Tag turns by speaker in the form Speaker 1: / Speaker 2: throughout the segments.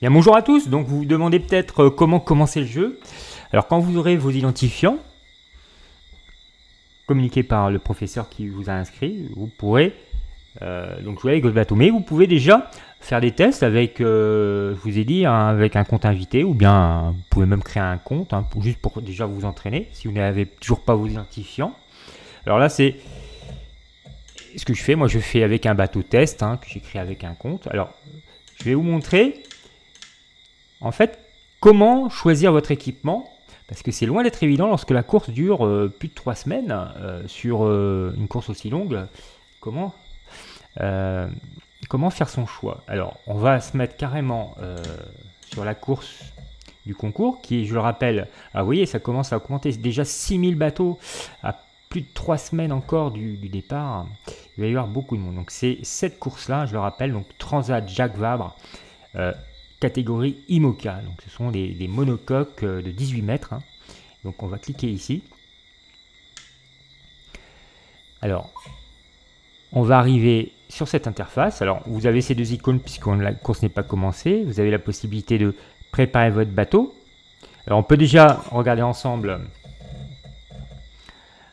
Speaker 1: Bien, bonjour à tous. Donc, vous vous demandez peut-être comment commencer le jeu. Alors, quand vous aurez vos identifiants communiqués par le professeur qui vous a inscrit, vous pourrez donc jouer avec votre bateau. Mais vous pouvez déjà faire des tests avec, je vous ai dit, avec un compte invité, ou bien vous pouvez même créer un compte, juste pour déjà vous entraîner, si vous n'avez toujours pas vos identifiants. Alors là, c'est ce que je fais. Moi, je fais avec un bateau test que j'ai créé avec un compte. Alors, je vais vous montrer en fait comment choisir votre équipement, parce que c'est loin d'être évident lorsque la course dure plus de 3 semaines sur une course aussi longue. Comment faire son choix? Alors, on va se mettre carrément sur la course du concours, qui, je le rappelle, vous voyez, ça commence à augmenter, déjà 6000 bateaux à plus de 3 semaines encore du départ. Il va y avoir beaucoup de monde. Donc, c'est cette course-là, je le rappelle, donc Transat Jacques Vabre, catégorie IMOCA. Donc, ce sont des monocoques de 18 mètres. Donc, on va cliquer ici. Alors, on va arriver sur cette interface. Alors, vous avez ces deux icônes puisque la course n'est pas commencée. Vous avez la possibilité de préparer votre bateau. Alors, on peut déjà regarder ensemble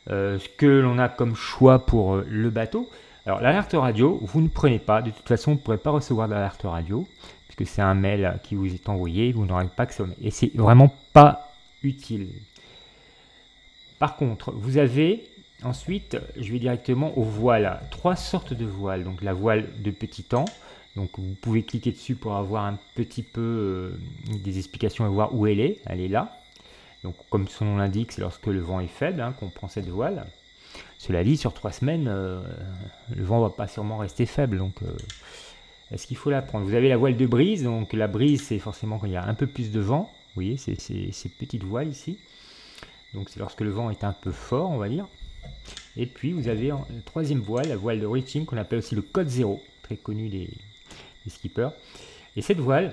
Speaker 1: ce que l'on a comme choix pour le bateau. Alors, l'alerte radio, vous ne prenez pas. De toute façon, vous ne pourrez pas recevoir d'alerte radio puisque c'est un mail qui vous est envoyé. Vous n'aurez pas accès au mail. Et c'est vraiment pas utile. Par contre, vous avez ensuite, je vais directement aux voiles. 3 sortes de voiles. Donc la voile de petit temps. Donc vous pouvez cliquer dessus pour avoir un petit peu des explications et voir où elle est. Elle est là. Donc comme son nom l'indique, c'est lorsque le vent est faible qu'on prend cette voile. Cela dit, sur 3 semaines, le vent ne va pas sûrement rester faible. Donc est-ce qu'il faut la prendre? Vous avez la voile de brise. Donc la brise, c'est forcément quand il y a un peu plus de vent. Vous voyez, c'est ces petites voiles ici. Donc c'est lorsque le vent est un peu fort, on va dire. Et puis vous avez la troisième voile, la voile de reaching, qu'on appelle aussi le code 0, très connu des skippers. Et cette voile,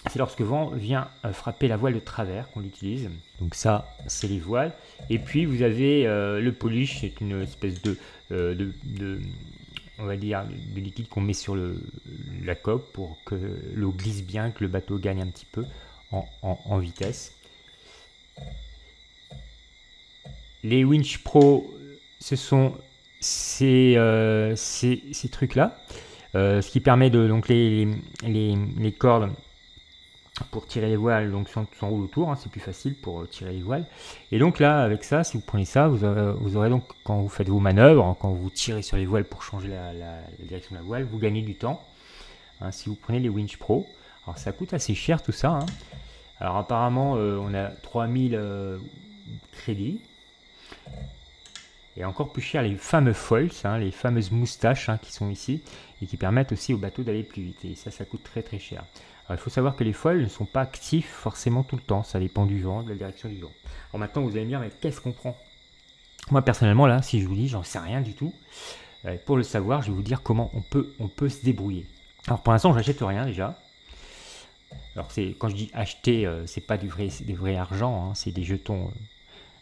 Speaker 1: c'est lorsque le vent vient frapper la voile de travers qu'on l'utilise. Donc ça, c'est les voiles. Et puis vous avez le polish, c'est une espèce on va dire, de liquide qu'on met sur la coque pour que l'eau glisse bien, que le bateau gagne un petit peu en vitesse. Les Winch Pro, ce sont ces trucs-là, ce qui permet de donc les cordes pour tirer les voiles donc s'enroulent autour, c'est plus facile pour tirer les voiles. Et donc là, avec ça, si vous prenez ça, vous aurez donc, quand vous faites vos manœuvres, quand vous tirez sur les voiles pour changer la direction de la voile, vous gagnez du temps. Si vous prenez les Winch Pro, alors ça coûte assez cher tout ça. Alors apparemment, on a 3000 crédits. Et encore plus cher les fameux foils, les fameuses moustaches qui sont ici et qui permettent aussi au bateau d'aller plus vite. Et ça coûte très très cher. Alors il faut savoir que les foils ne sont pas actifs forcément tout le temps. Ça dépend du vent, de la direction du vent. Alors maintenant vous allez me dire, mais qu'est-ce qu'on prend? Moi personnellement là, si je vous dis, j'en sais rien du tout. Pour le savoir, je vais vous dire comment on peut se débrouiller. Alors pour l'instant, j'achète rien déjà. Alors quand je dis acheter, c'est pas des vrais argent, c'est des jetons.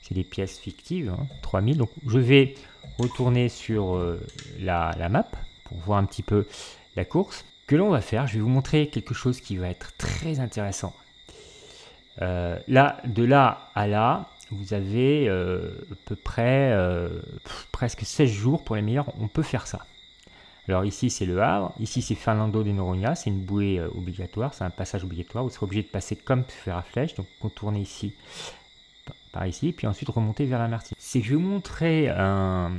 Speaker 1: C'est des pièces fictives, 3000. Donc je vais retourner sur la map pour voir un petit peu la course. Que l'on va faire, je vais vous montrer quelque chose qui va être très intéressant. Là, de là à là, vous avez à peu près presque 16 jours pour les meilleurs. On peut faire ça. Alors ici c'est le Havre, ici c'est Fernando de Noronha, c'est une bouée obligatoire, c'est un passage obligatoire. Vous serez obligé de passer comme fer à flèche, donc contourner ici. Par ici, puis ensuite remonter vers la Martinique. C'est que je vais vous montrer un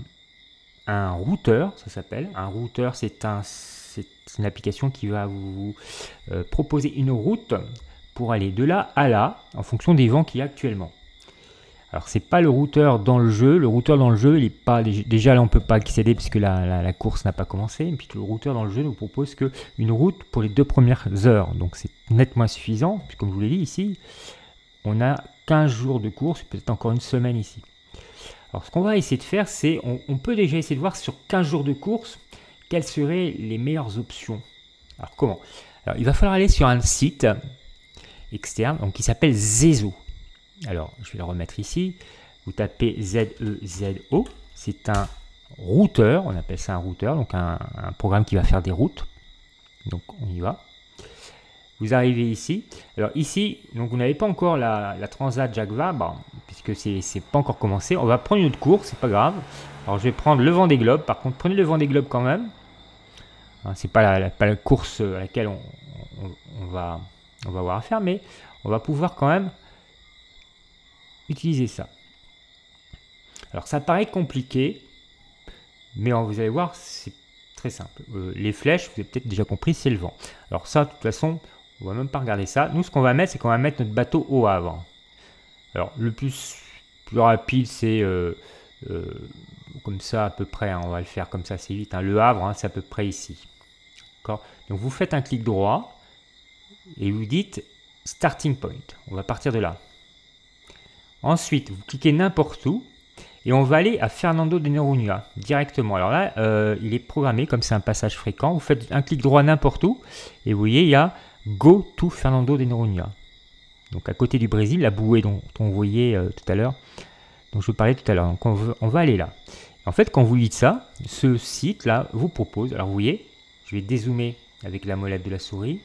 Speaker 1: routeur, ça s'appelle. Un routeur, c'est une application qui va vous proposer une route pour aller de là à là, en fonction des vents qu'il y a actuellement. Alors, c'est pas le routeur dans le jeu. Le routeur dans le jeu, il est pas déjà là, on peut pas accéder puisque la course n'a pas commencé. Et puis le routeur dans le jeu ne vous propose qu'une route pour les 2 premières heures. Donc, c'est nettement insuffisant, puisque comme je vous l'ai dit ici, on a 15 jours de course, peut-être encore une semaine ici. Alors ce qu'on va essayer de faire, c'est, on peut déjà essayer de voir sur 15 jours de course, quelles seraient les meilleures options. Alors comment? Alors il va falloir aller sur un site externe, donc qui s'appelle Zezo. Alors je vais le remettre ici, vous tapez Z-E-Z-O, c'est un routeur, on appelle ça un routeur, donc un programme qui va faire des routes. Donc on y va. vous arrivez ici. Alors ici, donc vous n'avez pas encore la Transat Jacques Vabre, puisque c'est pas encore commencé. On va prendre une autre course, c'est pas grave. Alors je vais prendre le Vendée Globe. Par contre, prenez le Vendée Globe quand même. Hein, c'est pas la course à laquelle on va avoir à faire, mais on va pouvoir quand même utiliser ça. Alors ça paraît compliqué, mais vous allez voir, c'est très simple. Les flèches, vous avez peut-être déjà compris, c'est le vent. Alors ça, de toute façon, on va même pas regarder ça. Nous, ce qu'on va mettre, c'est qu'on va mettre notre bateau au Havre. Alors le plus rapide, c'est comme ça à peu près. Hein, on va le faire comme ça, c'est vite. Hein. Le Havre, hein, c'est à peu près ici. Donc vous faites un clic droit et vous dites Starting Point. On va partir de là. Ensuite, vous cliquez n'importe où et on va aller à Fernando de Noronha directement. Alors là, il est programmé comme c'est un passage fréquent. Vous faites un clic droit n'importe où et vous voyez, il y a Go to Fernando de Noronha. Donc à côté du Brésil, la bouée dont on voyait tout à l'heure, dont je vous parlais tout à l'heure. Donc on va aller là. En fait, quand vous dites ça, ce site-là vous propose, alors vous voyez, je vais dézoomer avec la molette de la souris.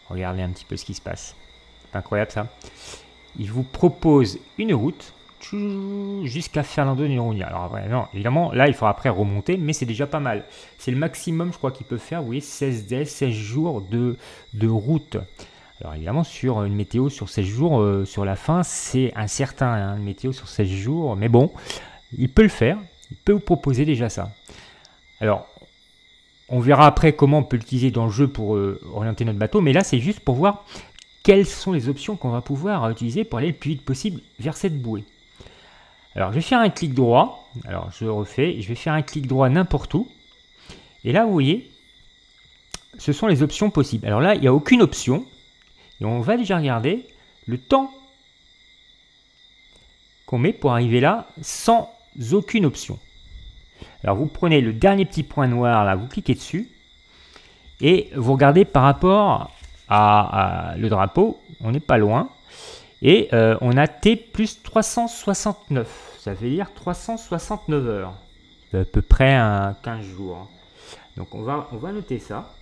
Speaker 1: Regardez un petit peu ce qui se passe. C'est incroyable ça. Il vous propose une route jusqu'à Fernando de Noronha. Alors non, évidemment, là, il faudra après remonter, mais c'est déjà pas mal. C'est le maximum, je crois, qu'il peut faire. Vous voyez, 16 jours de route. Alors évidemment, sur une météo sur 16 jours, sur la fin, c'est incertain, hein, une météo sur 16 jours. Mais bon, il peut le faire. Il peut vous proposer déjà ça. Alors, on verra après comment on peut l'utiliser dans le jeu pour orienter notre bateau. Mais là, c'est juste pour voir quelles sont les options qu'on va pouvoir utiliser pour aller le plus vite possible vers cette bouée. Alors, je vais faire un clic droit. Alors, je refais. Je vais faire un clic droit n'importe où. Et là, vous voyez, ce sont les options possibles. Alors là, il n'y a aucune option. Et on va déjà regarder le temps qu'on met pour arriver là sans aucune option. Alors, vous prenez le dernier petit point noir, là, vous cliquez dessus. Et vous regardez par rapport à le drapeau, on n'est pas loin. Et on a T plus 369. Ça veut dire 369 heures. C'est à peu près 15 jours. Donc on va noter ça.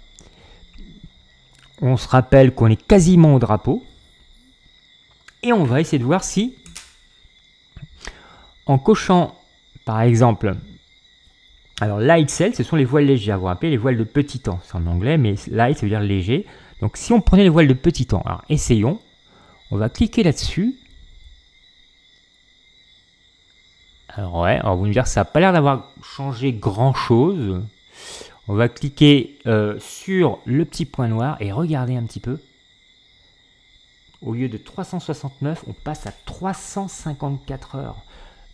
Speaker 1: On se rappelle qu'on est quasiment au drapeau. Et on va essayer de voir si, en cochant, par exemple, alors light sail, ce sont les voiles légères. Vous vous rappelez, les voiles de petit temps. C'est en anglais, mais light, ça veut dire léger. Donc si on prenait les voiles de petit temps, alors essayons. On va cliquer là-dessus. Alors ouais, alors vous me direz, ça n'a pas l'air d'avoir changé grand-chose. On va cliquer sur le petit point noir et regarder un petit peu. Au lieu de 369, on passe à 354 heures.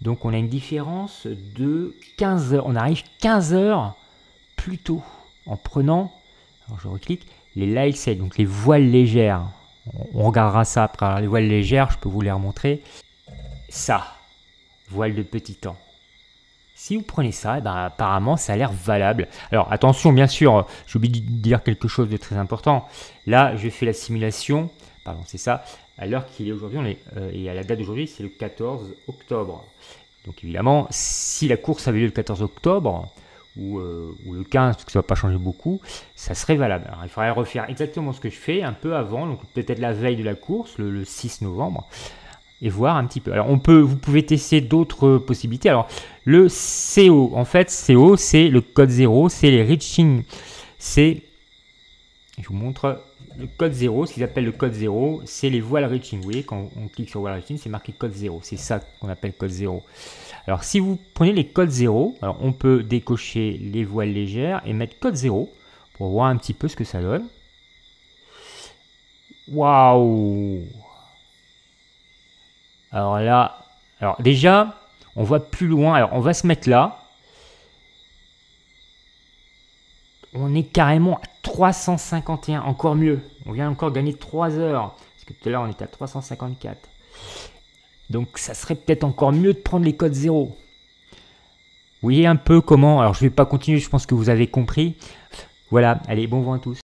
Speaker 1: Donc on a une différence de 15 heures. On arrive 15 heures plus tôt en prenant, alors je reclique, les light sail, donc les voiles légères. On regardera ça après. Alors, les voiles légères, je peux vous les remontrer. Ça, voile de petit temps. Si vous prenez ça, eh ben, apparemment, ça a l'air valable. Alors, attention, bien sûr, j'ai oublié de dire quelque chose de très important. Là, je fais la simulation, pardon, c'est ça, à l'heure qu'il est aujourd'hui, et à la date d'aujourd'hui, c'est le 14 octobre. Donc, évidemment, si la course avait lieu le 14 octobre, ou le 15, parce que ça ne va pas changer beaucoup, ça serait valable. Alors, il faudrait refaire exactement ce que je fais un peu avant, donc peut-être la veille de la course, le 6 novembre, et voir un petit peu. Alors, vous pouvez tester d'autres possibilités. Alors, le CO, en fait, CO, c'est le code 0, c'est les reaching, je vous montre le code 0, ce qu'ils appellent le code 0, c'est les voiles reaching. Vous voyez, quand on clique sur voile reaching, c'est marqué code 0, c'est ça qu'on appelle code 0. Alors, si vous prenez les codes 0, alors on peut décocher les voiles légères et mettre code 0 pour voir un petit peu ce que ça donne. Waouh! Alors là, déjà, on voit plus loin. Alors, on va se mettre là. On est carrément à 351, encore mieux. On vient encore gagner 3 heures. Parce que tout à l'heure, on était à 354. Donc ça serait peut-être encore mieux de prendre les codes 0. Vous voyez un peu comment, alors je ne vais pas continuer, je pense que vous avez compris. Voilà, allez, bon vent à tous.